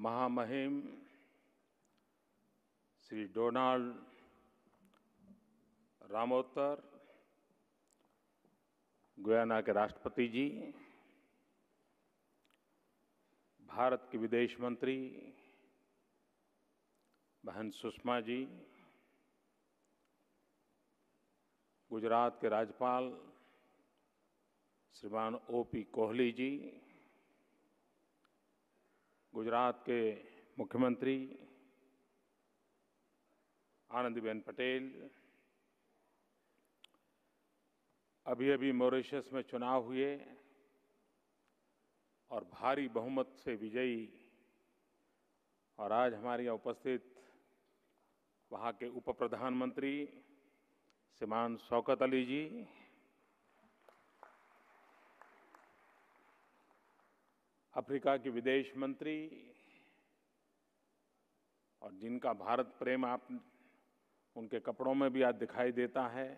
महामहिम Shri Donald रामोत्तर, Guyana के राष्ट्रपति जी, भारत की विदेश मंत्री बहन सुषमा जी, गुजरात के राज्यपाल श्रीमान ओपी कोहली जी, गुजरात के मुख्यमंत्री आनंदीबेन पटेल, अभी मॉरिशस में चुनाव हुए और भारी बहुमत से विजयी और आज हमारे यहाँ उपस्थित वहाँ के उप प्रधानमंत्री श्रीमान शौकत अली जी, अफ्रीका के विदेश मंत्री और जिनका भारत प्रेम आप उनके कपड़ों में भी आज दिखाई देता है,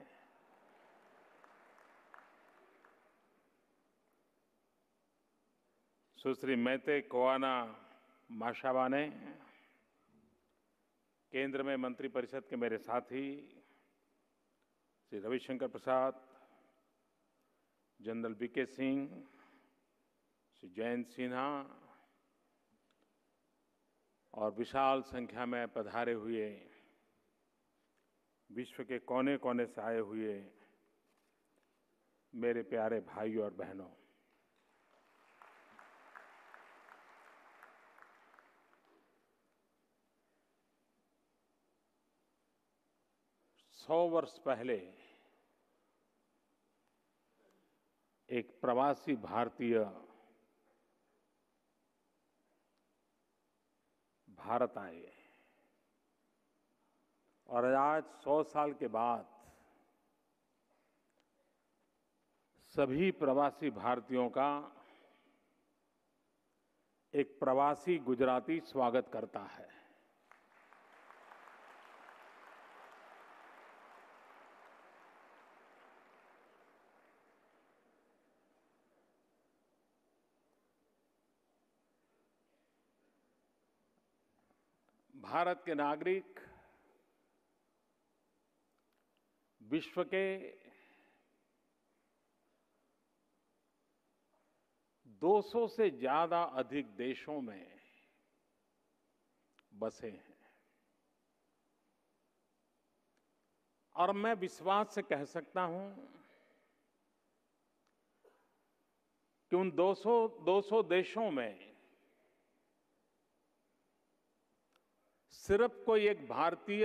सुश्री मैते कोआना माशावाने, केंद्र में मंत्रिपरिषद के मेरे साथी श्री रविशंकर प्रसाद, जनरल वीके सिंह, श्री जयंत सिन्हा और विशाल संख्या में पधारे हुए विश्व के कोने कोने से आए हुए मेरे प्यारे भाइयों और बहनों, सौ वर्ष पहले एक प्रवासी भारतीय भारत आए और आज 100 साल के बाद सभी प्रवासी भारतीयों का एक प्रवासी गुजराती स्वागत करता है। भारत के नागरिक विश्व के 200 से ज्यादा अधिक देशों में बसे हैं और मैं विश्वास से कह सकता हूं कि उन 200 देशों में सिर्फ कोई एक भारतीय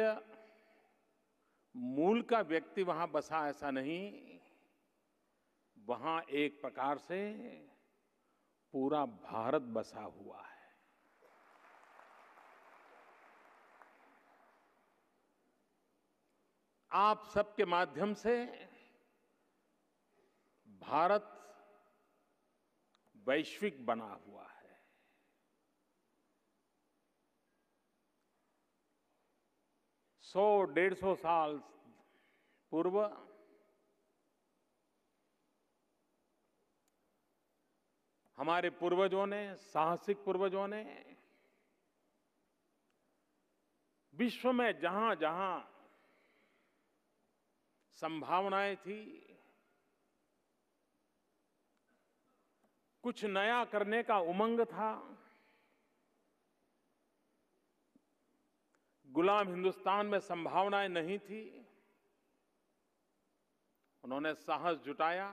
मूल का व्यक्ति वहां बसा ऐसा नहीं, वहां एक प्रकार से पूरा भारत बसा हुआ है। आप सबके माध्यम से भारत वैश्विक बना हुआ है। 100-150 साल पूर्व हमारे पूर्वजों ने, साहसिक पूर्वजों ने विश्व में जहां जहां संभावनाएं थी, कुछ नया करने का उमंग था, गुलाम हिंदुस्तान में संभावनाएं नहीं थी, उन्होंने साहस जुटाया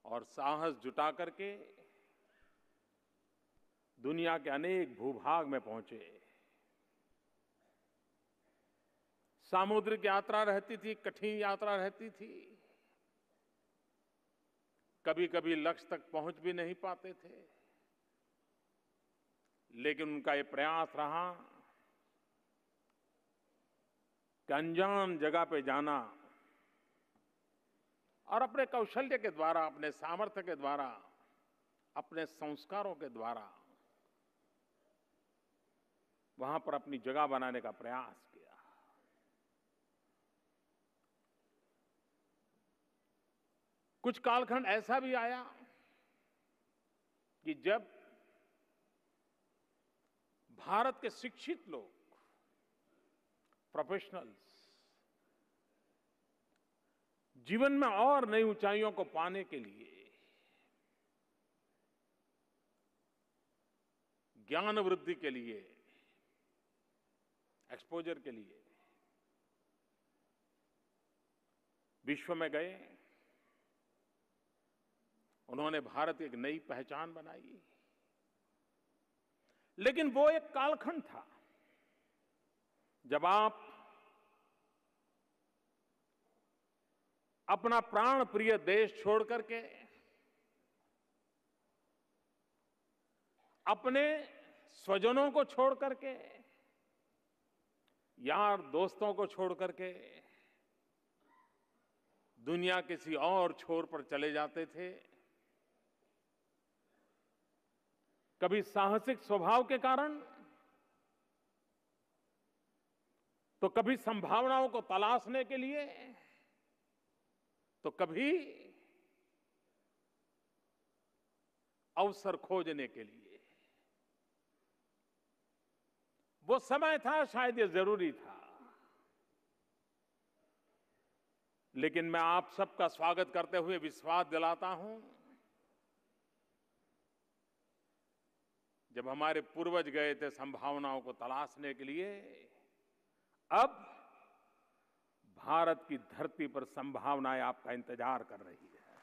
और साहस जुटा करके दुनिया के अनेक भूभाग में पहुंचे। सामुद्रिक यात्रा रहती थी, कठिन यात्रा रहती थी, कभी कभी लक्ष्य तक पहुंच भी नहीं पाते थे, लेकिन उनका ये प्रयास रहा कि अनजान जगह पे जाना और अपने कौशल्य के द्वारा, अपने सामर्थ्य के द्वारा, अपने संस्कारों के द्वारा वहां पर अपनी जगह बनाने का प्रयास किया। कुछ कालखंड ऐसा भी आया कि जब भारत के शिक्षित लोग, प्रोफेशनल्स जीवन में और नई ऊंचाइयों को पाने के लिए, ज्ञान वृद्धि के लिए, एक्सपोजर के लिए विश्व में गए। उन्होंने भारत की एक नई पहचान बनाई। लेकिन वो एक कालखंड था जब आप अपना प्राण प्रिय देश छोड़ करके, अपने स्वजनों को छोड़ करके, यार दोस्तों को छोड़ करके दुनिया किसी और छोर पर चले जाते थे। कभी साहसिक स्वभाव के कारण, तो कभी संभावनाओं को तलाशने के लिए, तो कभी अवसर खोजने के लिए। वो समय था, शायद ये जरूरी था। लेकिन मैं आप सबका स्वागत करते हुए विश्वास दिलाता हूं, जब हमारे पूर्वज गए थे संभावनाओं को तलाशने के लिए, अब भारत की धरती पर संभावनाएं आपका इंतजार कर रही है।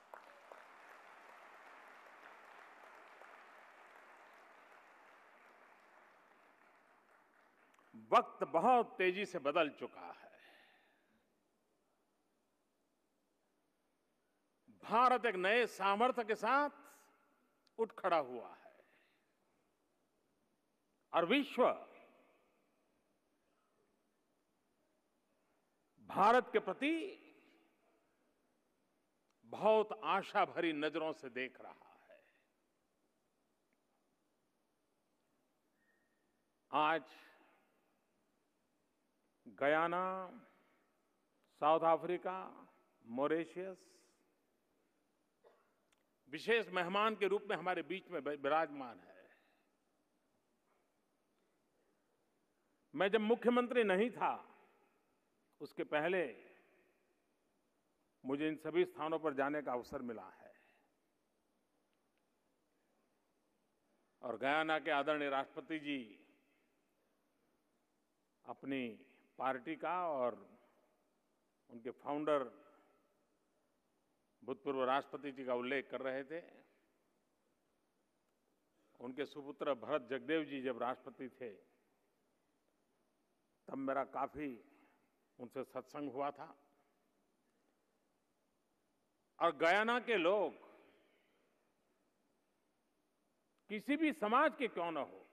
वक्त बहुत तेजी से बदल चुका है। भारत एक नए सामर्थ्य के साथ उठ खड़ा हुआ है और विश्व भारत के प्रति बहुत आशा भरी नजरों से देख रहा है। आज गयाना, साउथ अफ्रीका, मॉरिशस विशेष मेहमान के रूप में हमारे बीच में विराजमान है। मैं जब मुख्यमंत्री नहीं था, उसके पहले मुझे इन सभी स्थानों पर जाने का अवसर मिला है और गयाना के आदरणीय राष्ट्रपति जी अपनी पार्टी का और उनके फाउंडर भूतपूर्व राष्ट्रपति जी का उल्लेख कर रहे थे। उनके सुपुत्र भरत जगदेव जी जब राष्ट्रपति थे, तब मेरा काफी उनसे सत्संग हुआ था। और गयाना के लोग किसी भी समाज के क्यों न हो,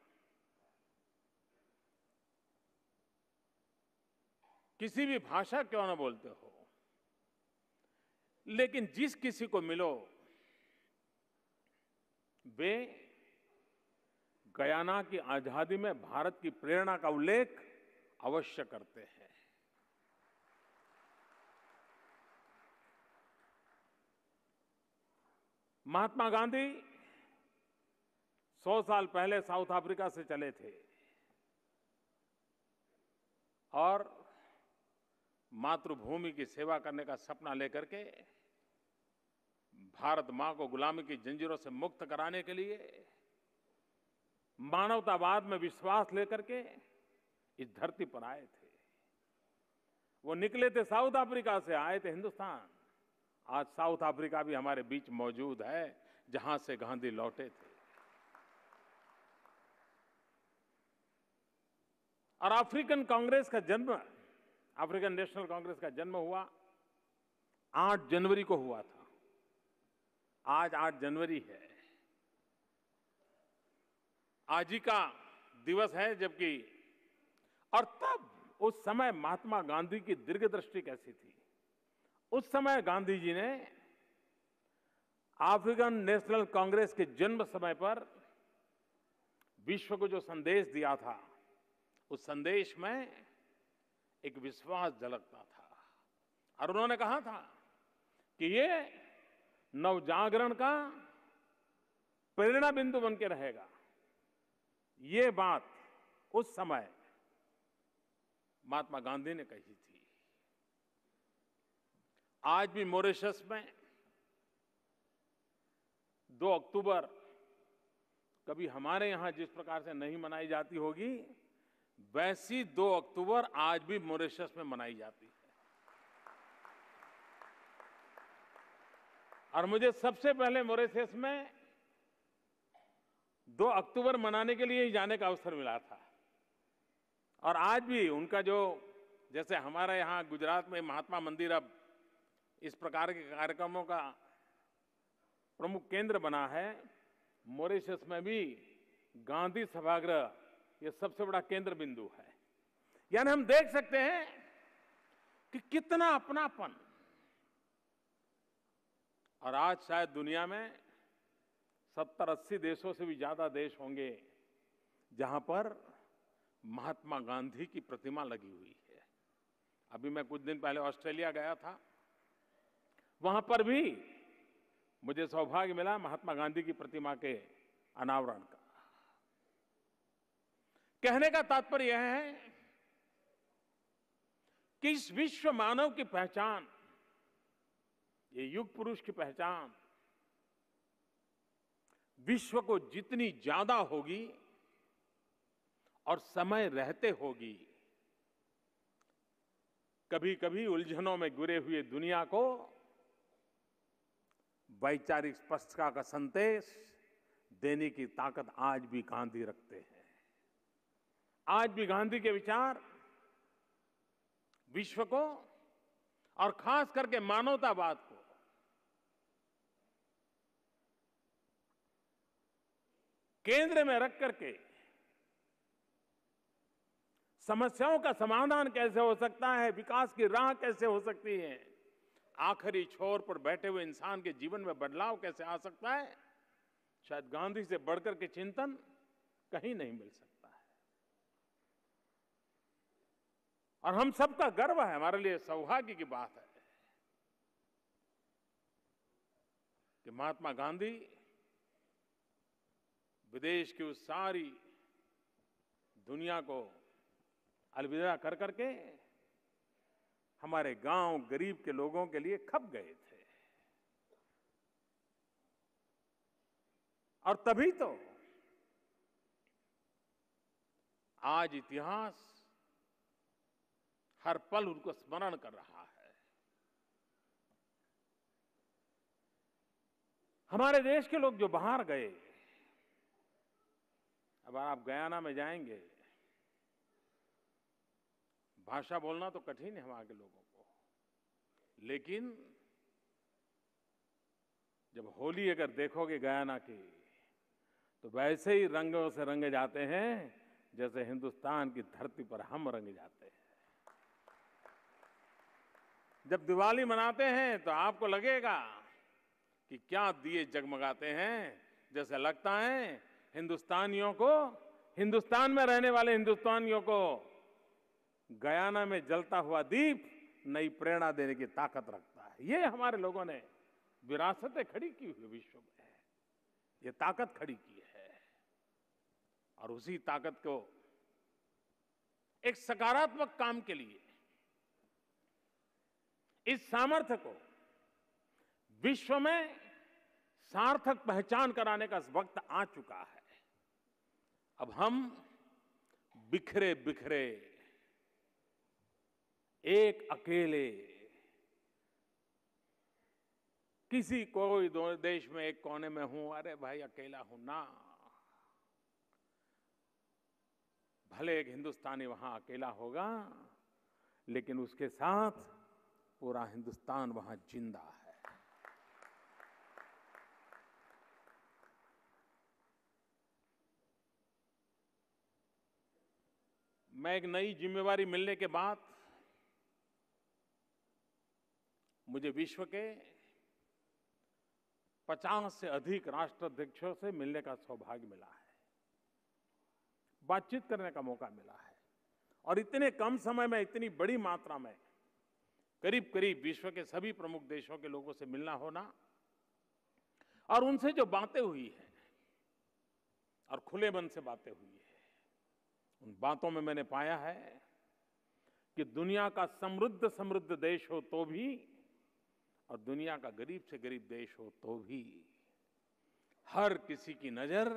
किसी भी भाषा क्यों न बोलते हो, लेकिन जिस किसी को मिलो वे गयाना की आजादी में भारत की प्रेरणा का उल्लेख अवश्य करते हैं। महात्मा गांधी 100 साल पहले साउथ अफ्रीका से चले थे और मातृभूमि की सेवा करने का सपना लेकर के भारत मां को गुलामी की जंजीरों से मुक्त कराने के लिए, मानवतावाद में विश्वास लेकर के इस धरती पर आए थे। वो निकले थे साउथ अफ्रीका से, आए थे हिंदुस्तान। आज साउथ अफ्रीका भी हमारे बीच मौजूद है, जहां से गांधी लौटे थे। और अफ्रीकन कांग्रेस का जन्म, अफ्रीकन नेशनल कांग्रेस का जन्म हुआ 8 जनवरी को हुआ था। आज 8 जनवरी है, आज ही का दिवस है। जबकि और तब उस समय महात्मा गांधी की दीर्घदृष्टि कैसी थी। उस समय गांधी जी ने अफ्रीकन नेशनल कांग्रेस के जन्म समय पर विश्व को जो संदेश दिया था, उस संदेश में एक विश्वास झलकता था। और उन्होंने कहा था कि ये नवजागरण का प्रेरणा बिंदु बन के रहेगा। ये बात उस समय महात्मा गांधी ने कही थी। आज भी मॉरिशस में 2 अक्टूबर कभी हमारे यहां जिस प्रकार से नहीं मनाई जाती होगी, वैसी 2 अक्टूबर आज भी मॉरिशस में मनाई जाती है। और मुझे सबसे पहले मॉरिशस में 2 अक्टूबर मनाने के लिए ही जाने का अवसर मिला था। और आज भी उनका जो, जैसे हमारे यहाँ गुजरात में महात्मा मंदिर अब इस प्रकार के कार्यक्रमों का प्रमुख केंद्र बना है, मॉरिशस में भी गांधी सभागृह ये सबसे बड़ा केंद्र बिंदु है। यानी हम देख सकते हैं कि कितना अपनापन। और आज शायद दुनिया में 70-80 देशों से भी ज्यादा देश होंगे जहां पर महात्मा गांधी की प्रतिमा लगी हुई है। अभी मैं कुछ दिन पहले ऑस्ट्रेलिया गया था, वहां पर भी मुझे सौभाग्य मिला महात्मा गांधी की प्रतिमा के अनावरण का। कहने का तात्पर्य यह है कि इस विश्व मानव की पहचान, ये युग पुरुष की पहचान विश्व को जितनी ज्यादा होगी और समय रहते होगी, कभी कभी उलझनों में घिरे हुए दुनिया को वैचारिक स्पष्टता का संदेश देने की ताकत आज भी गांधी रखते हैं। आज भी गांधी के विचार विश्व को और खास करके मानवतावाद को केंद्र में रख करके समस्याओं का समाधान कैसे हो सकता है, विकास की राह कैसे हो सकती है, आखिरी छोर पर बैठे हुए इंसान के जीवन में बदलाव कैसे आ सकता है, शायद गांधी से बढ़कर के चिंतन कहीं नहीं मिल सकता है। और हम सबका गर्व है, हमारे लिए सौभाग्य की बात है कि महात्मा गांधी विदेश की उस सारी दुनिया को अलविदा कर करके हमारे गांव गरीब के लोगों के लिए खप गए थे। और तभी तो आज इतिहास हर पल उनको स्मरण कर रहा है। हमारे देश के लोग जो बाहर गए, अब आप गयाना में जाएंगे, भाषा बोलना तो कठिन है वहां के लोगों को, लेकिन जब होली अगर देखोगे गयाना की, तो वैसे ही रंगों से रंगे जाते हैं जैसे हिंदुस्तान की धरती पर हम रंगे जाते हैं। जब दिवाली मनाते हैं तो आपको लगेगा कि क्या दिए जगमगाते हैं, जैसे लगता है हिंदुस्तानियों को, हिंदुस्तान में रहने वाले हिंदुस्तानियों को गयाना में जलता हुआ दीप नई प्रेरणा देने की ताकत रखता है। ये हमारे लोगों ने विरासतें खड़ी की हुई विश्व में, ये ताकत खड़ी की है। और उसी ताकत को एक सकारात्मक काम के लिए, इस सामर्थ्य को विश्व में सार्थक पहचान कराने का वक्त आ चुका है। अब हम बिखरे बिखरे एक अकेले किसी कोई देश में एक कोने में हूं, अरे भाई अकेला हूं ना, भले एक हिंदुस्तानी वहां अकेला होगा, लेकिन उसके साथ पूरा हिंदुस्तान वहां जिंदा है। मैं एक नई जिम्मेवारी मिलने के बाद मुझे विश्व के 50 से अधिक राष्ट्राध्यक्षों से मिलने का सौभाग्य मिला है, बातचीत करने का मौका मिला है। और इतने कम समय में इतनी बड़ी मात्रा में करीब करीब विश्व के सभी प्रमुख देशों के लोगों से मिलना होना और उनसे जो बातें हुई हैं और खुले मन से बातें हुई है, उन बातों में मैंने पाया है कि दुनिया का समृद्ध समृद्ध देश हो तो भी और दुनिया का गरीब से गरीब देश हो तो भी हर किसी की नजर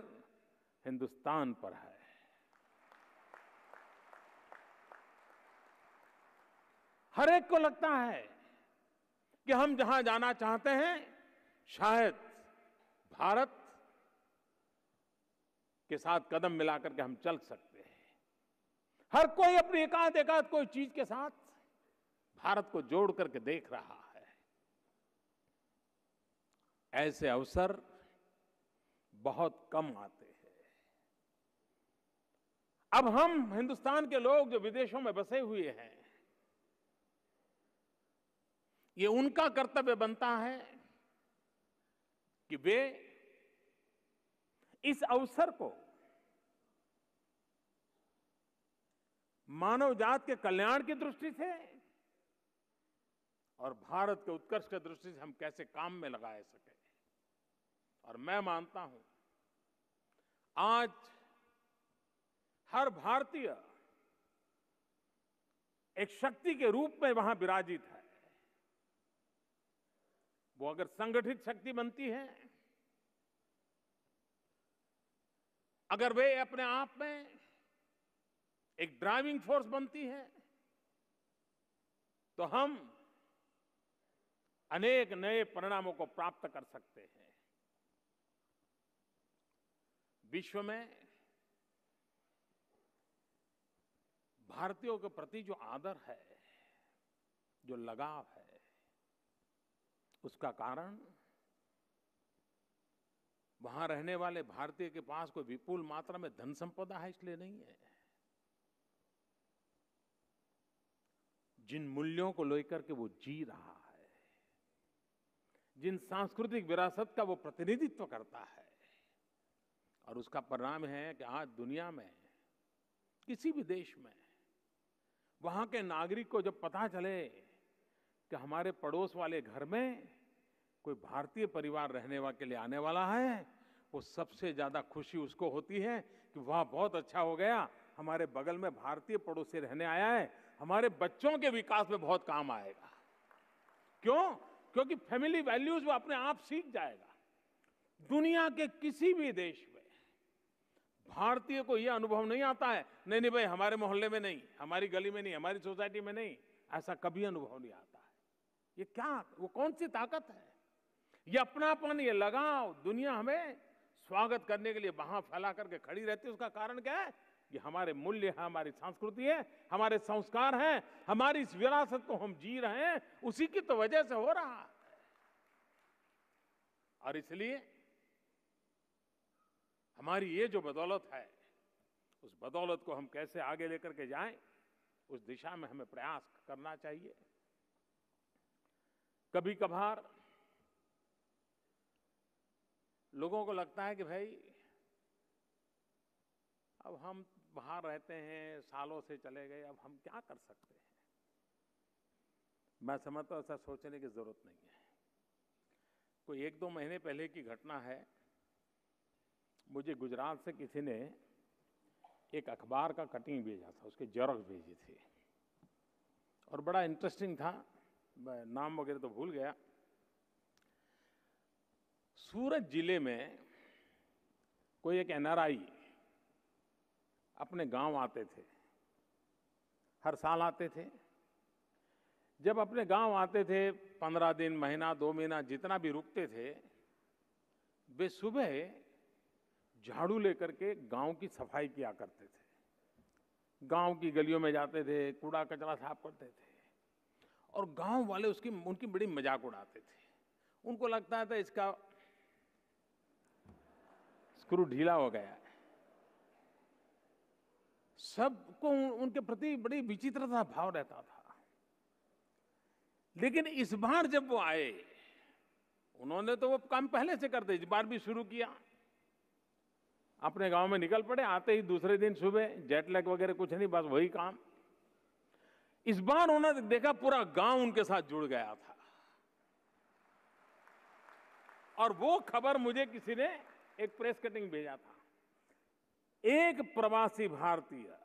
हिंदुस्तान पर है। हर एक को लगता है कि हम जहां जाना चाहते हैं शायद भारत के साथ कदम मिलाकर के हम चल सकते हैं। हर कोई अपनी एकाध एकाध कोई चीज के साथ भारत को जोड़ करके देख रहा है। ऐसे अवसर बहुत कम आते हैं। अब हम हिंदुस्तान के लोग जो विदेशों में बसे हुए हैं, ये उनका कर्तव्य बनता है कि वे इस अवसर को मानव जात के कल्याण की दृष्टि से और भारत के उत्कर्ष की दृष्टि से हम कैसे काम में लगा सके। और मैं मानता हूं आज हर भारतीय एक शक्ति के रूप में वहां विराजित है। वो अगर संगठित शक्ति बनती है, अगर वे अपने आप में एक ड्राइविंग फोर्स बनती है, तो हम अनेक नए परिणामों को प्राप्त कर सकते हैं। विश्व में भारतीयों के प्रति जो आदर है, जो लगाव है, उसका कारण वहां रहने वाले भारतीय के पास कोई विपुल मात्रा में धन संपदा है इसलिए नहीं है। जिन मूल्यों को लेकर के वो जी रहा है, जिन सांस्कृतिक विरासत का वो प्रतिनिधित्व करता है, और उसका परिणाम है कि आज दुनिया में किसी भी देश में वहां के नागरिक को जब पता चले कि हमारे पड़ोस वाले घर में कोई भारतीय परिवार रहने के लिए आने वाला है, वो सबसे ज्यादा खुशी उसको होती है कि वाह बहुत अच्छा हो गया, हमारे बगल में भारतीय पड़ोसी रहने आया है, हमारे बच्चों के विकास में बहुत काम आएगा। क्यों? क्योंकि फैमिली वैल्यूज वो अपने आप सीख जाएगा। दुनिया के किसी भी देश में भारतीय को यह अनुभव नहीं आता है, नहीं नहीं भाई हमारे मोहल्ले में नहीं, हमारी गली में नहीं, हमारी सोसाइटी में नहीं, ऐसा कभी अनुभव नहीं आता है। ये क्या, वो कौन सी ताकत है? ये अपनापन, ये लगाव दुनिया हमें स्वागत करने के लिए वहां फैला करके खड़ी रहती है। उसका कारण क्या है? ये हमारे मूल्य है, हमारी संस्कृति है, हमारे संस्कार हैं, हमारी इस विरासत को हम जी रहे हैं, उसी की तो वजह से हो रहा है। और इसलिए हमारी ये जो बदौलत है, उस बदौलत को हम कैसे आगे लेकर के जाएं, उस दिशा में हमें प्रयास करना चाहिए। कभी कभार लोगों को लगता है कि भाई अब हम बाहर रहते हैं, सालों से चले गए, अब हम क्या कर सकते हैं। मैं समझता हूं ऐसा सोचने की जरूरत नहीं है। कोई 1-2 महीने पहले की घटना है। मुझे गुजरात से किसी ने एक अखबार का कटिंग भेजा था, उसके जेरॉक्स भेजी थी और बड़ा इंटरेस्टिंग था। मैं नाम वगैरह तो भूल गया। सूरत जिले में कोई एक एनआरआई अपने गांव आते थे, हर साल आते थे। जब अपने गांव आते थे 15 दिन, महीना, 2 महीना जितना भी रुकते थे, वे सुबह झाड़ू लेकर के गांव की सफाई किया करते थे। गांव की गलियों में जाते थे, कूड़ा कचरा साफ करते थे और गांव वाले उनकी बड़ी मजाक उड़ाते थे। उनको लगता था इसका स्क्रू ढीला हो गया है। सबको उनके प्रति बड़ी विचित्रता भाव रहता था। लेकिन इस बार जब वो आए, उन्होंने तो वो काम पहले से करते, इस बार भी शुरू किया। अपने गांव में निकल पड़े, आते ही दूसरे दिन सुबह, जेट लैग वगैरह कुछ नहीं, बस वही काम। इस बार उन्होंने देखा पूरा गांव उनके साथ जुड़ गया था। और वो खबर मुझे किसी ने एक प्रेस कटिंग भेजा था। एक प्रवासी भारतीय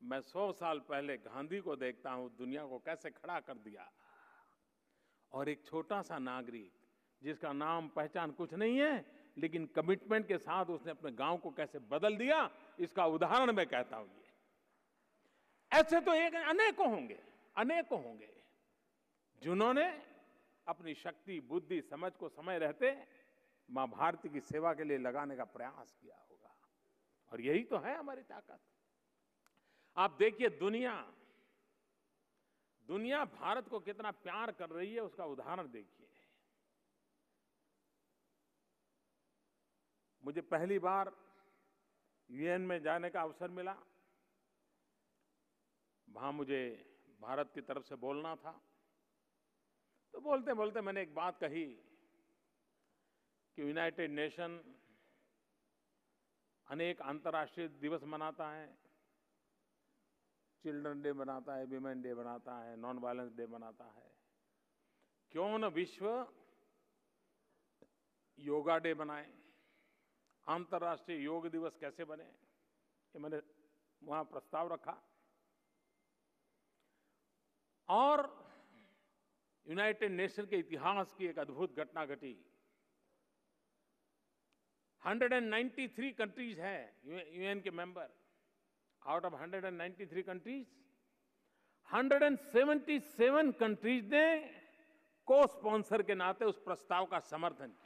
मैं 100 साल पहले गांधी को देखता हूं, दुनिया को कैसे खड़ा कर दिया, और एक छोटा सा नागरिक जिसका नाम पहचान कुछ नहीं है, लेकिन कमिटमेंट के साथ उसने अपने गांव को कैसे बदल दिया, इसका उदाहरण मैं कहता हूं। ये ऐसे तो एक अनेकों होंगे जिन्होंने अपनी शक्ति, बुद्धि, समझ को समय रहते मां भारती की सेवा के लिए लगाने का प्रयास किया होगा। और यही तो है हमारी ताकत। आप देखिए, दुनिया भारत को कितना प्यार कर रही है, उसका उदाहरण देखिए। मुझे पहली बार यूएन में जाने का अवसर मिला। वहां मुझे भारत की तरफ से बोलना था। तो बोलते बोलते मैंने एक बात कही कि यूनाइटेड नेशन अनेक अंतर्राष्ट्रीय दिवस मनाता है, चिल्ड्रन डे मनाता है, विमेन डे मनाता है, नॉन वायलेंस डे मनाता है। क्यों न विश्व योगा डे बनाए, अंतर्राष्ट्रीय योग दिवस कैसे बने, ये मैंने वहां प्रस्ताव रखा। और यूनाइटेड नेशन के इतिहास की एक अद्भुत घटना घटी। 193 कंट्रीज है यूएन के member. Out of 193 countries, 177 countries ने को स्पॉन्सर के नाते उस प्रस्ताव का समर्थन किया।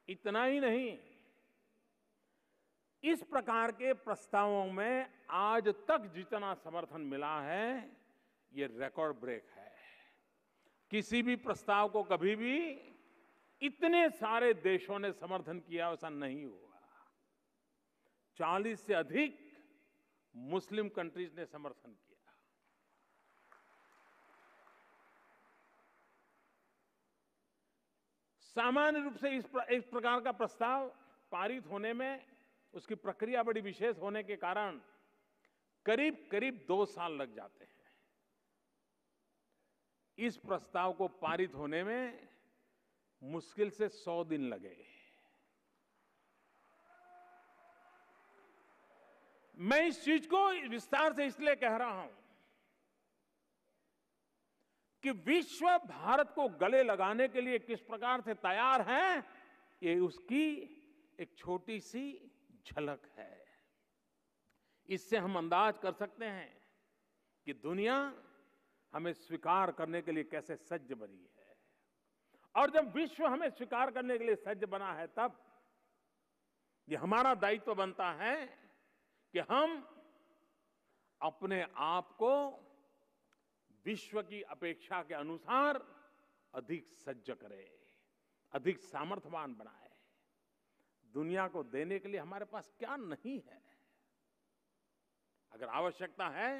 इतना ही नहीं, इस प्रकार के प्रस्तावों में आज तक जितना समर्थन मिला है, ये रिकॉर्ड ब्रेक है। किसी भी प्रस्ताव को कभी भी इतने सारे देशों ने समर्थन किया, ऐसा नहीं हुआ। 40 से अधिक मुस्लिम कंट्रीज ने समर्थन किया। सामान्य रूप से इस प्रकार का प्रस्ताव पारित होने में उसकी प्रक्रिया बड़ी विशेष होने के कारण करीब करीब 2 साल लग जाते हैं। इस प्रस्ताव को पारित होने में मुश्किल से 100 दिन लगे। मैं इस चीज को विस्तार से इसलिए कह रहा हूं कि विश्व भारत को गले लगाने के लिए किस प्रकार से तैयार है, ये उसकी एक छोटी सी झलक है। इससे हम अंदाज कर सकते हैं कि दुनिया हमें स्वीकार करने के लिए कैसे सज्ज बनी है। और जब विश्व हमें स्वीकार करने के लिए सज्ज बना है, तब ये हमारा दायित्व बनता है कि हम अपने आप को विश्व की अपेक्षा के अनुसार अधिक सज्ज करें, अधिक सामर्थ्यवान बनाए। दुनिया को देने के लिए हमारे पास क्या नहीं है। अगर आवश्यकता है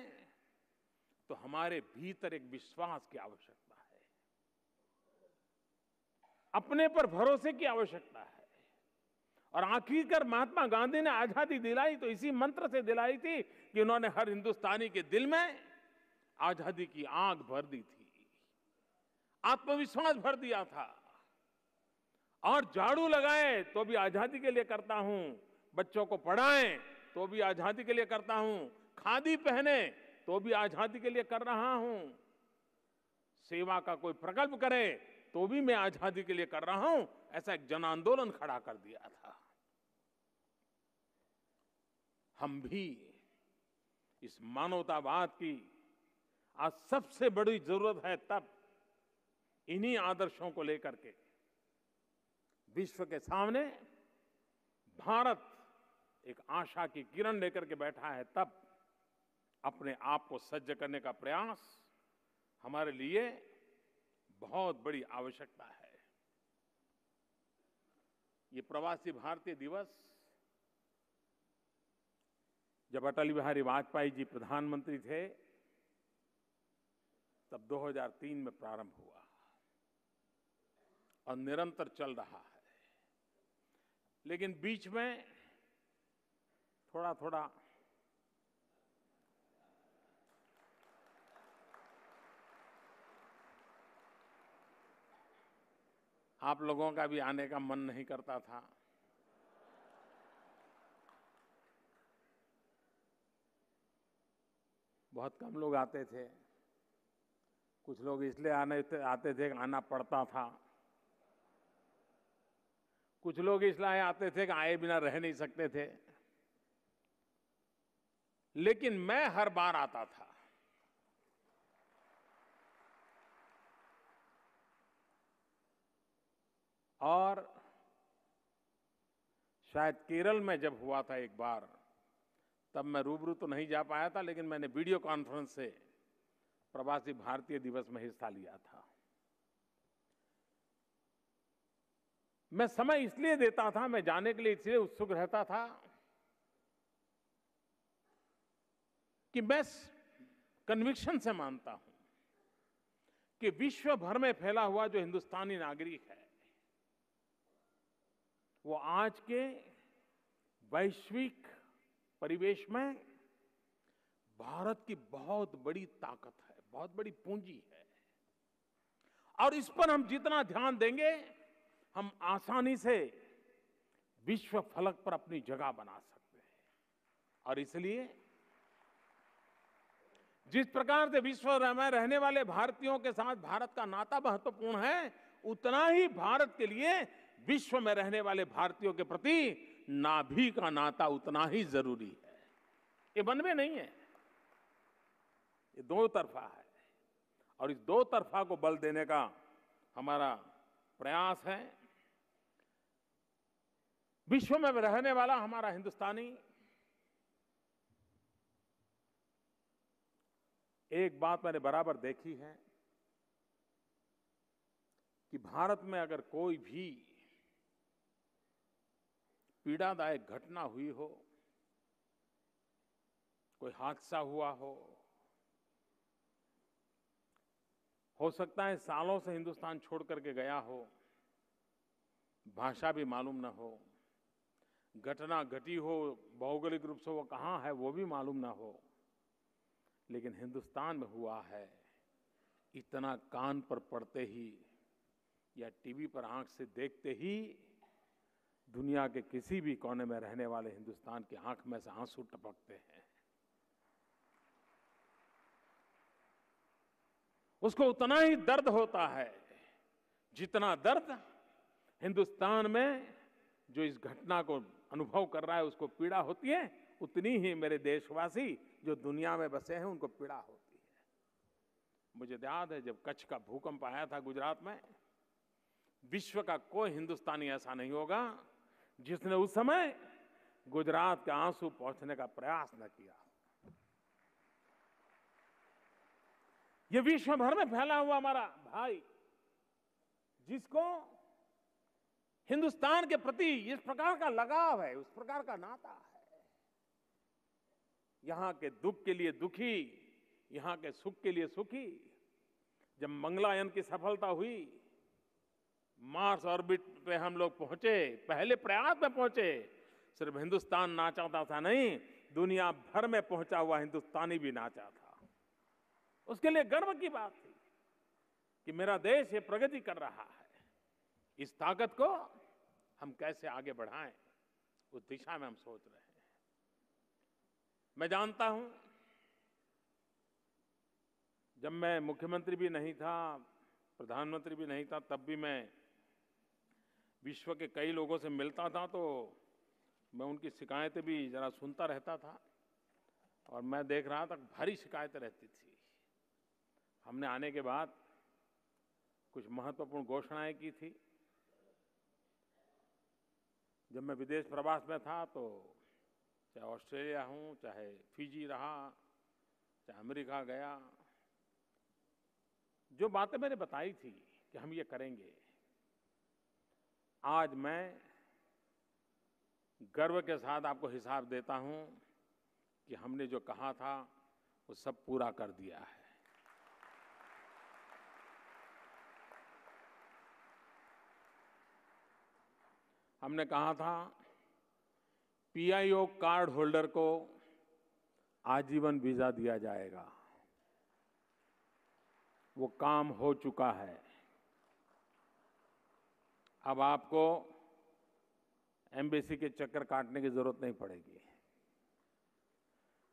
तो हमारे भीतर एक विश्वास की आवश्यकता है, अपने पर भरोसे की आवश्यकता है। और आखिरकार महात्मा गांधी ने आजादी दिलाई तो इसी मंत्र से दिलाई थी कि उन्होंने हर हिंदुस्तानी के दिल में आजादी की आग भर दी थी, आत्मविश्वास भर दिया था। और झाड़ू लगाए तो भी आजादी के लिए करता हूं, बच्चों को पढ़ाएं तो भी आजादी के लिए करता हूं, खादी पहने तो भी आजादी के लिए कर रहा हूं, सेवा का कोई प्रकल्प करे तो भी मैं आजादी के लिए कर रहा हूं, ऐसा एक जन आंदोलन खड़ा कर दिया था। हम भी इस मानवतावाद की आज सबसे बड़ी जरूरत है, तब इन्हीं आदर्शों को लेकर के विश्व के सामने भारत एक आशा की किरण लेकर के बैठा है, तब अपने आप को सज्ज करने का प्रयास हमारे लिए बहुत बड़ी आवश्यकता है। ये प्रवासी भारतीय दिवस जब अटल बिहारी वाजपेयी जी प्रधानमंत्री थे, तब 2003 में प्रारंभ हुआ और निरंतर चल रहा है। लेकिन बीच में थोड़ा थोड़ा आप लोगों का भी आने का मन नहीं करता था। बहुत कम लोग आते थे। कुछ लोग इसलिए आते थे कि आना पड़ता था। कुछ लोग इसलिए आते थे कि आए बिना रह नहीं सकते थे। लेकिन मैं हर बार आता था। और शायद केरल में जब हुआ था एक बार, तब मैं रूबरू तो नहीं जा पाया था, लेकिन मैंने वीडियो कॉन्फ्रेंस से प्रवासी भारतीय दिवस में हिस्सा लिया था। मैं समय इसलिए देता था, मैं जाने के लिए इसलिए उत्सुक रहता था कि मैं कन्विक्शन से मानता हूं कि विश्व भर में फैला हुआ जो हिंदुस्तानी नागरिक है, वो आज के वैश्विक परिवेश में भारत की बहुत बड़ी ताकत है, बहुत बड़ी पूंजी है। और इस पर हम जितना ध्यान देंगे, हम आसानी से विश्व फलक पर अपनी जगह बना सकते हैं। और इसलिए जिस प्रकार से विश्व में रहने वाले भारतीयों के साथ भारत का नाता महत्वपूर्ण है, उतना ही भारत के लिए विश्व में रहने वाले भारतीयों के प्रति नाभि का नाता उतना ही जरूरी है। ये वन वे नहीं है, ये दो तरफा है। और इस दो तरफा को बल देने का हमारा प्रयास है। विश्व में रहने वाला हमारा हिंदुस्तानी एक बात मैंने बराबर देखी है कि भारत में अगर कोई भी पीड़ादायक घटना हुई हो, कोई हादसा हुआ हो सकता है सालों से हिंदुस्तान छोड़ करके गया हो, भाषा भी मालूम न हो, घटना घटी हो, भौगोलिक रूप से वो कहाँ है वो भी मालूम ना हो, लेकिन हिंदुस्तान में हुआ है, इतना कान पर पड़ते ही या टीवी पर आंख से देखते ही दुनिया के किसी भी कोने में रहने वाले हिंदुस्तान की आंख में से आंसू टपकते हैं। उसको उतना ही दर्द होता है जितना दर्द हिंदुस्तान में जो इस घटना को अनुभव कर रहा है उसको पीड़ा होती है, उतनी ही मेरे देशवासी जो दुनिया में बसे हैं उनको पीड़ा होती है। मुझे याद है जब कच्छ का भूकंप आया था गुजरात में, विश्व का कोई हिंदुस्तानी ऐसा नहीं होगा जिसने उस समय गुजरात के आंसू पहुंचने का प्रयास न किया। ये विश्व भर में फैला हुआ हमारा भाई, जिसको हिंदुस्तान के प्रति इस प्रकार का लगाव है, उस प्रकार का नाता है, यहां के दुख के लिए दुखी, यहां के सुख के लिए सुखी। जब मंगलायान की सफलता हुई, मार्स ऑर्बिट पे हम लोग पहुंचे, पहले प्रयास में पहुंचे, सिर्फ हिंदुस्तान नाचा था नहीं, दुनिया भर में पहुंचा हुआ हिंदुस्तानी भी नाचा था। उसके लिए गर्व की बात थी कि मेरा देश ये प्रगति कर रहा है। इस ताकत को हम कैसे आगे बढ़ाएं, उस दिशा में हम सोच रहे हैं। मैं जानता हूं, जब मैं मुख्यमंत्री भी नहीं था, प्रधानमंत्री भी नहीं था, तब भी मैं विश्व के कई लोगों से मिलता था, तो मैं उनकी शिकायतें भी जरा सुनता रहता था। और मैं देख रहा था भारी शिकायतें रहती थी। हमने आने के बाद कुछ महत्वपूर्ण घोषणाएं की थी। जब मैं विदेश प्रवास में था, तो चाहे ऑस्ट्रेलिया हूं, चाहे फिजी रहा, चाहे अमेरिका गया, जो बातें मैंने बताई थी कि हम ये करेंगे, आज मैं गर्व के साथ आपको हिसाब देता हूं कि हमने जो कहा था वो सब पूरा कर दिया है। हमने कहा था पीआईओ कार्ड होल्डर को आजीवन वीजा दिया जाएगा, वो काम हो चुका है। अब आपको एम्बेसी के चक्कर काटने की जरूरत नहीं पड़ेगी।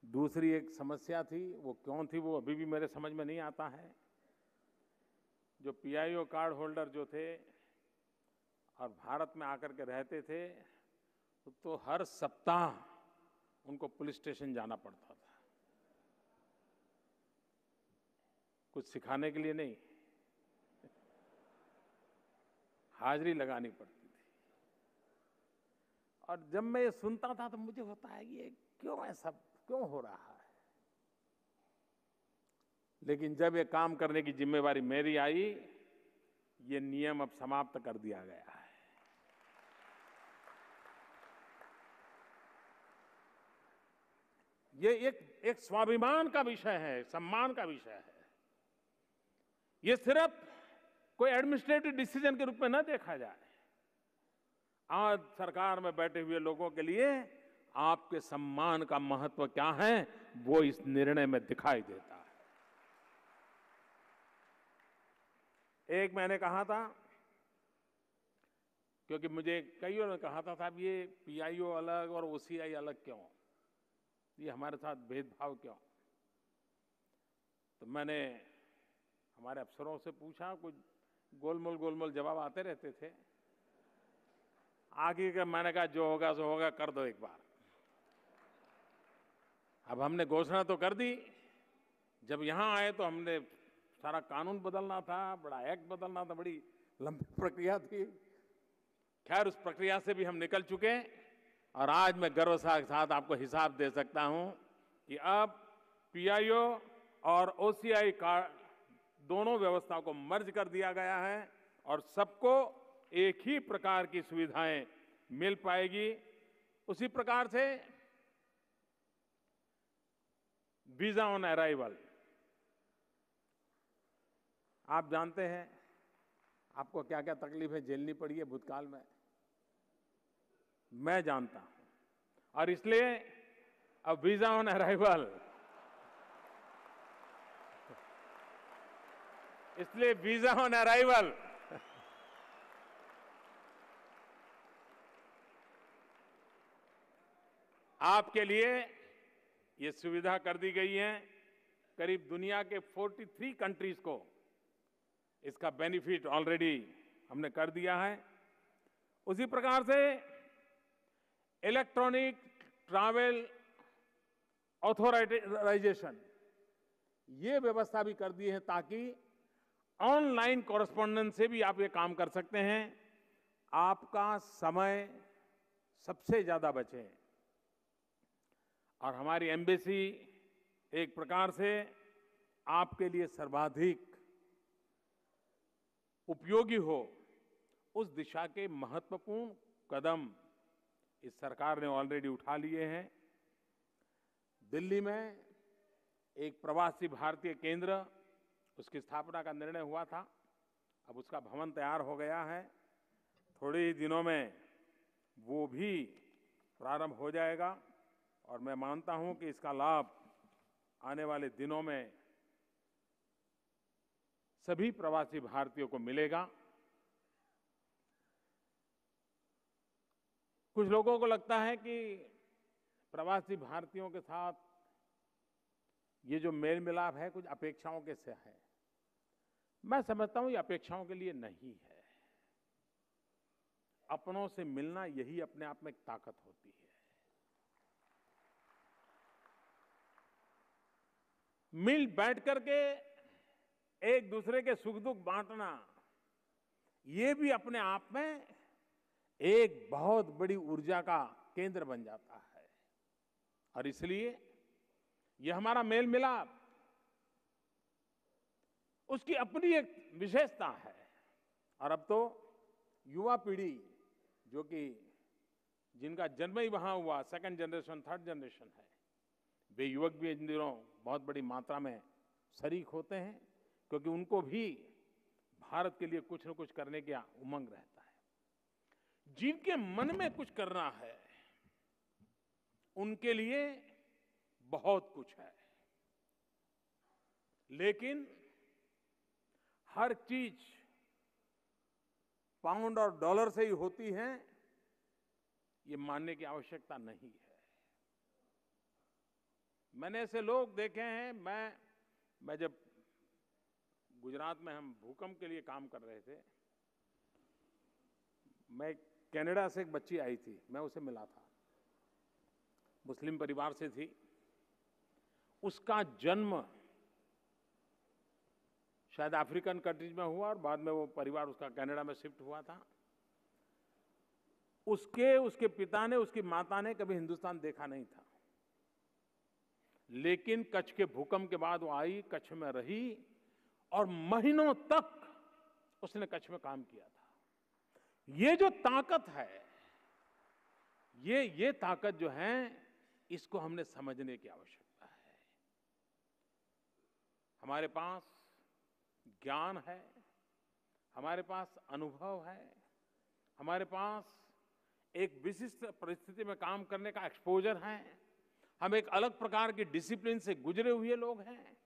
दूसरी एक समस्या थी, वो क्यों थी वो अभी भी मेरे समझ में नहीं आता है। जो पीआईओ कार्ड होल्डर जो थे और भारत में आकर के रहते थे, तो हर सप्ताह उनको पुलिस स्टेशन जाना पड़ता था, कुछ सिखाने के लिए नहीं, हाजिरी लगानी पड़ती थी। और जब मैं ये सुनता था तो मुझे होता है कि ये क्यों ऐसा क्यों हो रहा है। लेकिन जब ये काम करने की जिम्मेवारी मेरी आई, ये नियम अब समाप्त कर दिया गया है। ये एक स्वाभिमान का विषय है, सम्मान का विषय है। ये सिर्फ कोई एडमिनिस्ट्रेटिव डिसीजन के रूप में न देखा जाए। आज सरकार में बैठे हुए लोगों के लिए आपके सम्मान का महत्व क्या है, वो इस निर्णय में दिखाई देता है। एक मैंने कहा था, क्योंकि मुझे कईयों ने कहा था साहब ये पीआईओ अलग और ओसीआई अलग क्यों, ये हमारे साथ भेदभाव क्यों। तो मैंने हमारे अफसरों से पूछा, कुछ गोलमोल जवाब आते रहते थे। आगे का मैंने कहा जो होगा सो होगा, कर दो एक बार। अब हमने घोषणा तो कर दी, जब यहां आए तो हमने सारा कानून बदलना था, बड़ा एक्ट बदलना था, बड़ी लंबी प्रक्रिया थी। खैर उस प्रक्रिया से भी हम निकल चुके और आज मैं गर्व के साथ आपको हिसाब दे सकता हूं कि अब पीआईओ और ओसीआई का दोनों व्यवस्था को मर्ज कर दिया गया है और सबको एक ही प्रकार की सुविधाएं मिल पाएगी। उसी प्रकार से वीजा ऑन अराइवल, आप जानते हैं आपको क्या क्या तकलीफें झेलनी पड़ी है भूतकाल में, मैं जानता हूं। और इसलिए अब वीजा ऑन अराइवल, इसलिए वीजा ऑन अराइवल आपके लिए ये सुविधा कर दी गई है। करीब दुनिया के 43 कंट्रीज को इसका बेनिफिट ऑलरेडी हमने कर दिया है। उसी प्रकार से इलेक्ट्रॉनिक ट्रैवल ऑथराइजेशन, ये व्यवस्था भी कर दी है ताकि ऑनलाइन कॉरेस्पॉन्डेंस से भी आप ये काम कर सकते हैं, आपका समय सबसे ज्यादा बचे। और हमारी एम्बेसी एक प्रकार से आपके लिए सर्वाधिक उपयोगी हो, उस दिशा के महत्वपूर्ण कदम इस सरकार ने ऑलरेडी उठा लिए हैं। दिल्ली में एक प्रवासी भारतीय केंद्र, उसकी स्थापना का निर्णय हुआ था, अब उसका भवन तैयार हो गया है। थोड़े ही दिनों में वो भी प्रारंभ हो जाएगा और मैं मानता हूं कि इसका लाभ आने वाले दिनों में सभी प्रवासी भारतीयों को मिलेगा। कुछ लोगों को लगता है कि प्रवासी भारतीयों के साथ ये जो मेल मिलाप है कुछ अपेक्षाओं के से है। मैं समझता हूं ये अपेक्षाओं के लिए नहीं है। अपनों से मिलना यही अपने आप में एक ताकत होती है। मिल बैठ करके एक दूसरे के सुख दुख बांटना, ये भी अपने आप में एक बहुत बड़ी ऊर्जा का केंद्र बन जाता है। और इसलिए ये हमारा मेल मिलाप, उसकी अपनी एक विशेषता है। और अब तो युवा पीढ़ी जो कि जिनका जन्म ही वहां हुआ, सेकंड जनरेशन थर्ड जनरेशन है, वे युवक भी इन दिनों बहुत बड़ी मात्रा में शरीक होते हैं, क्योंकि उनको भी भारत के लिए कुछ न कुछ करने की उमंग रहता है। जिनके मन में कुछ करना है उनके लिए बहुत कुछ है, लेकिन हर चीज पाउंड और डॉलर से ही होती हैं, ये मानने की आवश्यकता नहीं है। मैंने ऐसे लोग देखे हैं। मैं जब गुजरात में हम भूकंप के लिए काम कर रहे थे, मैं कनाडा से एक बच्ची आई थी, मैं उसे मिला था, मुस्लिम परिवार से थी। उसका जन्म शायद अफ्रीकन कंट्रीज में हुआ और बाद में वो परिवार उसका कनाडा में शिफ्ट हुआ था। उसके पिता ने, उसकी माता ने कभी हिंदुस्तान देखा नहीं था, लेकिन कच्छ के भूकंप के बाद वो आई, कच्छ में रही और महीनों तक उसने कच्छ में काम किया था। ये जो ताकत है, ये ताकत जो है, इसको हमने समझने की आवश्यकता है। हमारे पास ज्ञान है, हमारे पास अनुभव है, हमारे पास एक विशिष्ट परिस्थिति में काम करने का एक्सपोजर है, हम एक अलग प्रकार के डिसिप्लिन से गुजरे हुए लोग हैं।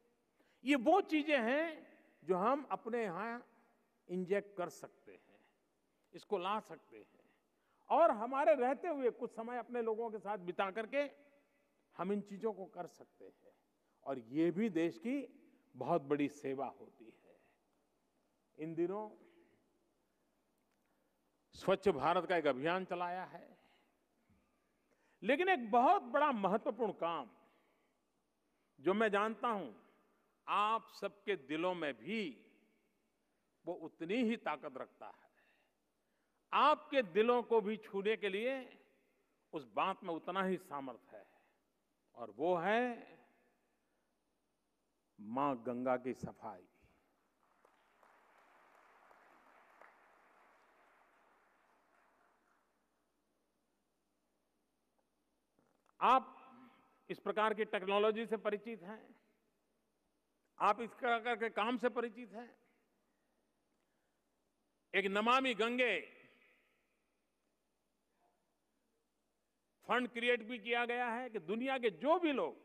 ये वो चीजें हैं जो हम अपने यहां इंजेक्ट कर सकते हैं, इसको ला सकते हैं, और हमारे रहते हुए कुछ समय अपने लोगों के साथ बिता करके हम इन चीजों को कर सकते हैं, और ये भी देश की बहुत बड़ी सेवा होती है। इन दिनों स्वच्छ भारत का एक अभियान चलाया है, लेकिन एक बहुत बड़ा महत्वपूर्ण काम जो मैं जानता हूं आप सबके दिलों में भी वो उतनी ही ताकत रखता है, आपके दिलों को भी छूने के लिए उस बात में उतना ही सामर्थ्य है, और वो है मां गंगा की सफाई। आप इस प्रकार की टेक्नोलॉजी से परिचित हैं, आप इस प्रकार के काम से परिचित हैं। एक नमामि गंगे फंड क्रिएट भी किया गया है कि दुनिया के जो भी लोग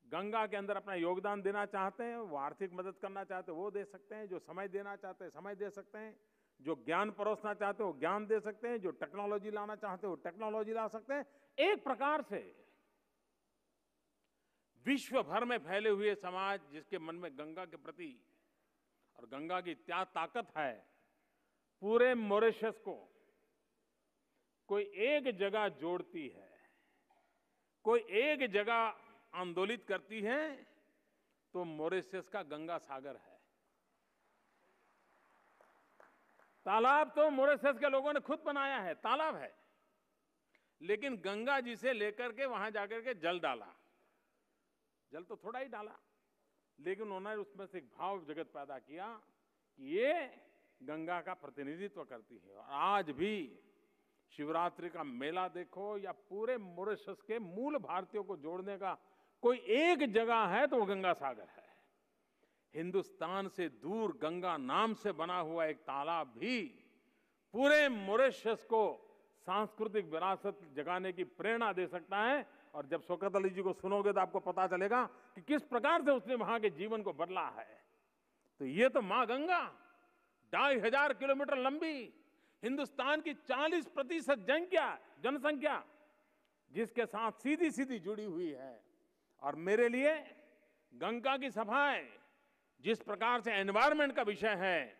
गंगा के अंदर अपना योगदान देना चाहते हैं, वो आर्थिक मदद करना चाहते हैं वो दे सकते हैं, जो समय देना चाहते हैं समय दे सकते हैं, जो ज्ञान परोसना चाहते हैं वो ज्ञान दे सकते हैं, जो टेक्नोलॉजी लाना चाहते हैं वो टेक्नोलॉजी ला सकते हैं। एक प्रकार से विश्व भर में फैले हुए समाज जिसके मन में गंगा के प्रति और गंगा की क्या ताकत है, पूरे मॉरिशस को कोई एक जगह जोड़ती है, कोई एक जगह आंदोलित करती है, तो मॉरिशस का गंगा सागर है। तालाब तो मॉरिशस के लोगों ने खुद बनाया है, तालाब है, लेकिन गंगा जी से लेकर के वहां जाकर के जल डाला, जल तो थोड़ा ही डाला, लेकिन उन्होंने उसमें से एक भाव जगत पैदा किया कि ये गंगा का प्रतिनिधित्व करती है। और आज भी शिवरात्रि का मेला देखो या पूरे मॉरिशस के मूल भारतीयों को जोड़ने का कोई एक जगह है तो वो गंगा सागर है। हिंदुस्तान से दूर गंगा नाम से बना हुआ एक तालाब भी पूरे मॉरिशस को सांस्कृतिक विरासत जगाने की प्रेरणा दे सकता है। और जब शौकत अली जी को सुनोगे तो आपको पता चलेगा कि किस प्रकार से उसने वहां के जीवन को बदला है। तो ये तो मां गंगा 2500 किलोमीटर लंबी, हिंदुस्तान की 40% जनसंख्या जिसके साथ सीधी सीधी जुड़ी हुई है। और मेरे लिए गंगा की सफाई जिस प्रकार से एनवायरमेंट का विषय है,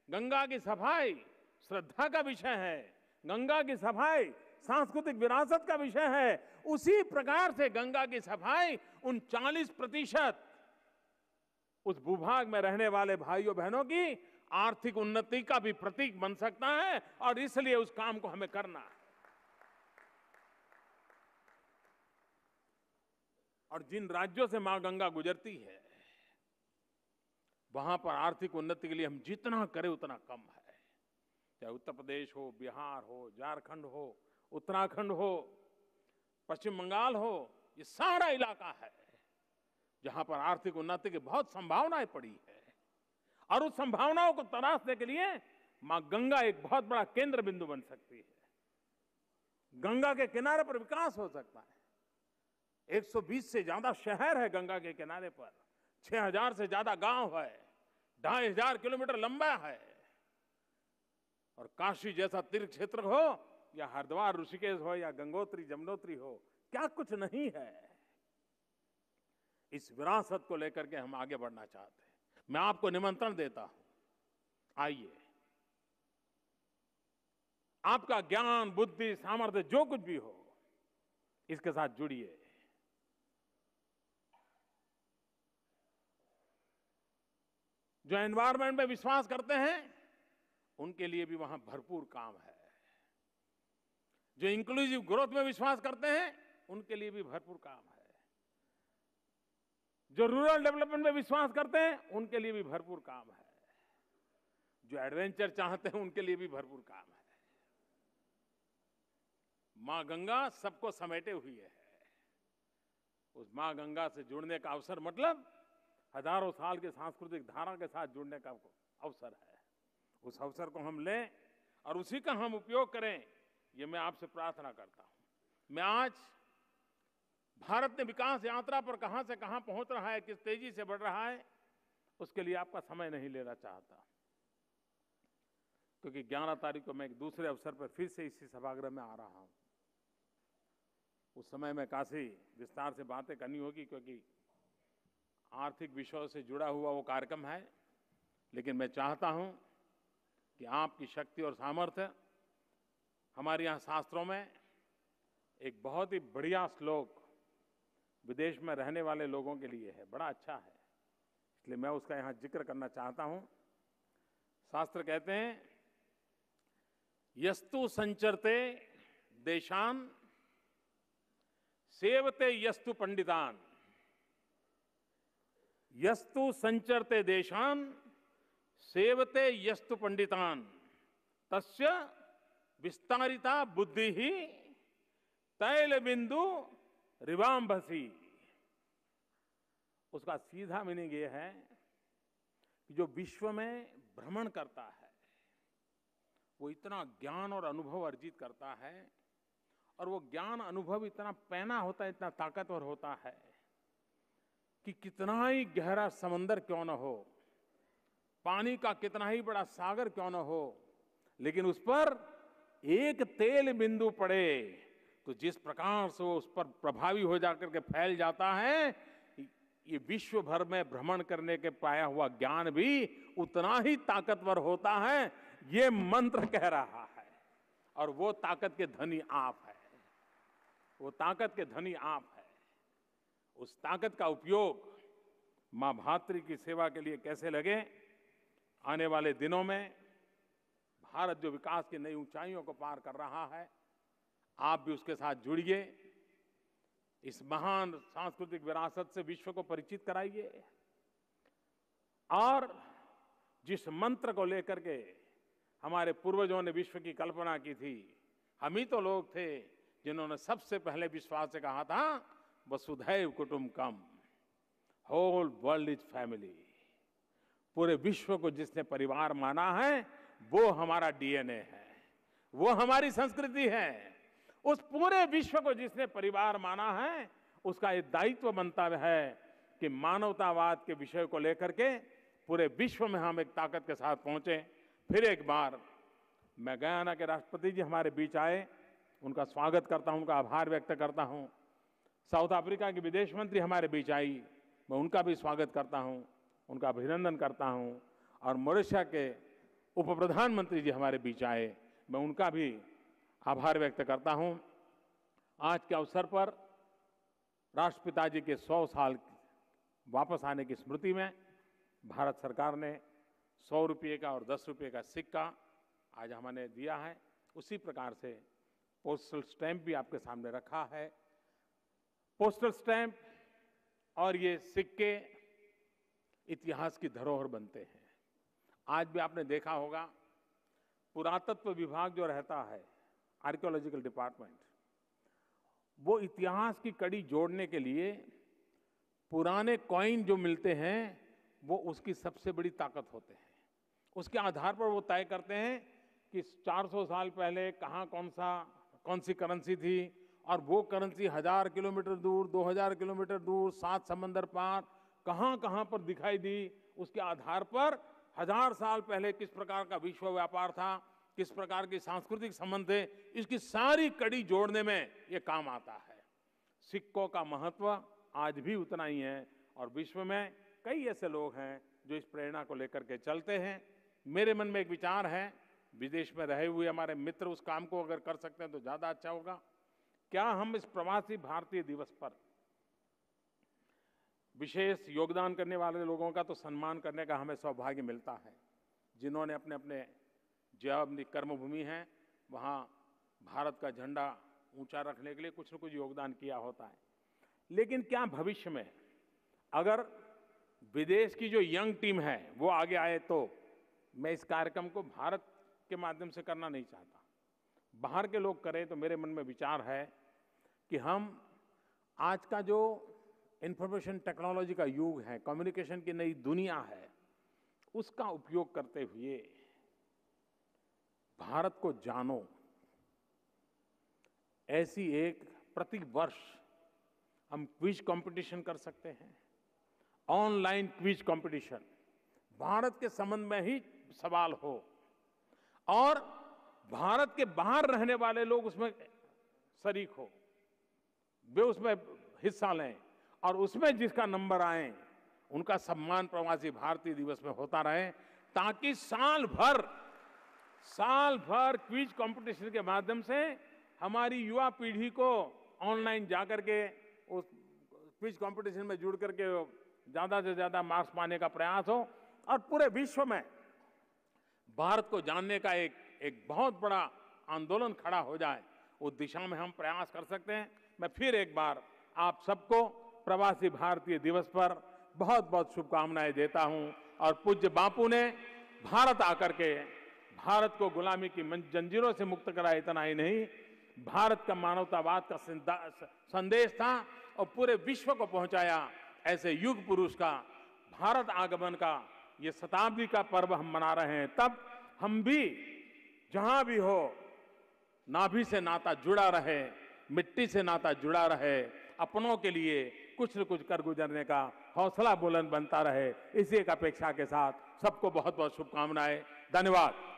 गंगा की सफाई श्रद्धा का विषय है, गंगा की सफाई सांस्कृतिक विरासत का विषय है, उसी प्रकार से गंगा की सफाई उन 40% उस भूभाग में रहने वाले भाइयों बहनों की आर्थिक उन्नति का भी प्रतीक बन सकता है। और इसलिए उस काम को हमें करना है। और जिन राज्यों से मां गंगा गुजरती है, वहां पर आर्थिक उन्नति के लिए हम जितना करें उतना कम है। चाहे उत्तर प्रदेश हो, बिहार हो, झारखंड हो, उत्तराखंड हो, पश्चिम बंगाल हो, ये सारा इलाका है जहां पर आर्थिक उन्नति की बहुत संभावनाएं पड़ी है। और उस संभावनाओं को तराशने के लिए मां गंगा एक बहुत बड़ा केंद्र बिंदु बन सकती है। गंगा के किनारे पर विकास हो सकता है। 120 से ज्यादा शहर है गंगा के किनारे पर, 6000 से ज्यादा गांव है, 2500 किलोमीटर लंबा है। और काशी जैसा तीर्थ क्षेत्र हो या हरिद्वार ऋषिकेश हो या गंगोत्री जमुनोत्री हो, क्या कुछ नहीं है। इस विरासत को लेकर के हम आगे बढ़ना चाहते हैं। मैं आपको निमंत्रण देता हूं, आइए, आपका ज्ञान, बुद्धि, सामर्थ्य जो कुछ भी हो, इसके साथ जुड़िए। जो एनवायरमेंट में विश्वास करते हैं उनके लिए भी वहां भरपूर काम है। जो इंक्लूसिव ग्रोथ में विश्वास करते हैं उनके लिए भी भरपूर काम है। जो रूरल डेवलपमेंट में विश्वास करते हैं उनके लिए भी भरपूर काम है। जो एडवेंचर चाहते हैं उनके लिए भी भरपूर काम है। मां गंगा सबको समेटे हुई है। उस मां गंगा से जुड़ने का अवसर मतलब हजारों साल के सांस्कृतिक धारा के साथ जुड़ने का अवसर है। उस अवसर को हम लें और उसी का हम उपयोग करें, ये मैं आपसे प्रार्थना करता हूं। मैं आज भारत ने विकास यात्रा पर कहां से कहां पहुंच रहा है, किस तेजी से बढ़ रहा है, उसके लिए आपका समय नहीं लेना चाहता, क्योंकि 11 तारीख को मैं एक दूसरे अवसर पर फिर से इसी सभागृह में आ रहा हूं। उस समय में काफी विस्तार से बातें करनी होगी, क्योंकि आर्थिक विषयों से जुड़ा हुआ वो कार्यक्रम है। लेकिन मैं चाहता हूं कि आपकी शक्ति और सामर्थ्य, हमारे यहाँ शास्त्रों में एक बहुत ही बढ़िया श्लोक विदेश में रहने वाले लोगों के लिए है, बड़ा अच्छा है, इसलिए मैं उसका यहाँ जिक्र करना चाहता हूं। शास्त्र कहते हैं, यस्तु संचरते देशान सेवते यस्तु पंडितान, यस्तु संचरते देशान सेवते यस्तु पंडितान, तस्य विस्तारिता बुद्धि ही तैल बिंदु रिवांभसी। उसका सीधा मीनिंग ये है कि जो विश्व में भ्रमण करता है वो इतना ज्ञान और अनुभव अर्जित करता है, और वो ज्ञान अनुभव इतना पैना होता है, इतना ताकतवर होता है कि कितना ही गहरा समंदर क्यों न हो, पानी का कितना ही बड़ा सागर क्यों न हो, लेकिन उस पर एक तेल बिंदु पड़े तो जिस प्रकार से वो उस पर प्रभावी हो जाकर के फैल जाता है, ये विश्व भर में भ्रमण करने के पाया हुआ ज्ञान भी उतना ही ताकतवर होता है, ये मंत्र कह रहा है। और वो ताकत के धनी आप है, वो ताकत के धनी आप है। उस ताकत का उपयोग मां भातृ की सेवा के लिए कैसे लगे, आने वाले दिनों में भारत जो विकास की नई ऊंचाइयों को पार कर रहा है, आप भी उसके साथ जुड़िए। इस महान सांस्कृतिक विरासत से विश्व को परिचित कराइए, और जिस मंत्र को लेकर के हमारे पूर्वजों ने विश्व की कल्पना की थी, हम ही तो लोग थे जिन्होंने सबसे पहले विश्वास से कहा था, वसुधैव कुटुंबकम, होल वर्ल्ड इज फैमिली। पूरे विश्व को जिसने परिवार माना है वो हमारा डीएनए है, वो हमारी संस्कृति है। उस पूरे विश्व को जिसने परिवार माना है, उसका ये दायित्व बनता है कि मानवतावाद के विषय को लेकर के पूरे विश्व में हम एक ताकत के साथ पहुंचे। फिर एक बार मैं गयाना के राष्ट्रपति जी हमारे बीच आए, उनका स्वागत करता हूं, उनका आभार व्यक्त करता हूं। साउथ अफ्रीका की विदेश मंत्री हमारे बीच आई, मैं उनका भी स्वागत करता हूं, उनका अभिनंदन करता हूं। और मॉरिशस के उप प्रधानमंत्री जी हमारे बीच आए, मैं उनका भी आभार व्यक्त करता हूं। आज के अवसर पर राष्ट्रपिता जी के 100 साल वापस आने की स्मृति में भारत सरकार ने 100 रुपये का और 10 रुपये का सिक्का आज हमने दिया है। उसी प्रकार से पोस्टल स्टैंप भी आपके सामने रखा है। पोस्टल स्टैंप और ये सिक्के इतिहास की धरोहर बनते हैं। आज भी आपने देखा होगा, पुरातत्व विभाग जो रहता है, आर्कियोलॉजिकल डिपार्टमेंट, वो इतिहास की कड़ी जोड़ने के लिए पुराने कॉइन जो मिलते हैं वो उसकी सबसे बड़ी ताकत होते हैं। उसके आधार पर वो तय करते हैं कि 400 साल पहले कहाँ कौन सी करेंसी थी, और वो करेंसी 1000 किलोमीटर दूर, 2000 किलोमीटर दूर, 7 समंदर पार कहाँ कहाँ पर दिखाई दी। उसके आधार पर 1000 साल पहले किस प्रकार का विश्व व्यापार था, किस प्रकार के सांस्कृतिक संबंध थे, इसकी सारी कड़ी जोड़ने में ये काम आता है। सिक्कों का महत्व आज भी उतना ही है और विश्व में कई ऐसे लोग हैं जो इस प्रेरणा को लेकर के चलते हैं। मेरे मन में एक विचार है, विदेश में रहे हुए हमारे मित्र उस काम को अगर कर सकते हैं तो ज्यादा अच्छा होगा। क्या हम इस प्रवासी भारतीय दिवस पर विशेष योगदान करने वाले लोगों का तो सम्मान करने का हमें सौभाग्य मिलता है, जिन्होंने अपने अपने जहाँ अपनी कर्मभूमि है वहाँ भारत का झंडा ऊंचा रखने के लिए कुछ न कुछ योगदान किया होता है। लेकिन क्या भविष्य में अगर विदेश की जो यंग टीम है वो आगे आए तो मैं इस कार्यक्रम को भारत के माध्यम से करना नहीं चाहता, बाहर के लोग करें। तो मेरे मन में विचार है कि हम आज का जो इंफॉर्मेशन टेक्नोलॉजी का युग है, कम्युनिकेशन की नई दुनिया है, उसका उपयोग करते हुए भारत को जानो, ऐसी एक प्रति वर्ष हम क्विज कंपटीशन कर सकते हैं। ऑनलाइन क्विज कंपटीशन, भारत के संबंध में ही सवाल हो और भारत के बाहर रहने वाले लोग उसमें शरीक हो, वे उसमें हिस्सा लें और उसमें जिसका नंबर आए उनका सम्मान प्रवासी भारतीय दिवस में होता रहे, ताकि साल भर क्विज कंपटीशन के माध्यम से हमारी युवा पीढ़ी को ऑनलाइन जाकर के उस क्विज कंपटीशन में जुड़ करके ज्यादा से ज्यादा मार्क्स पाने का प्रयास हो और पूरे विश्व में भारत को जानने का एक बहुत बड़ा आंदोलन खड़ा हो जाए। उस दिशा में हम प्रयास कर सकते हैं। मैं फिर एक बार आप सबको प्रवासी भारतीय दिवस पर बहुत बहुत शुभकामनाएं देता हूं और पूज्य बापू ने भारत आकर के भारत को गुलामी की जंजीरों से मुक्त कराया, इतना ही नहीं, भारत का मानवतावाद का संदेश था और पूरे विश्व को पहुंचाया। ऐसे युग पुरुष का भारत आगमन का ये शताब्दी का पर्व हम मना रहे हैं, तब हम भी जहां भी हो नाभि से नाता जुड़ा रहे, मिट्टी से नाता जुड़ा रहे, अपनों के लिए कुछ न कुछ कर गुजरने का हौसला बुलंद बनता रहे। इसी एक अपेक्षा के साथ सबको बहुत बहुत शुभकामनाएं। धन्यवाद।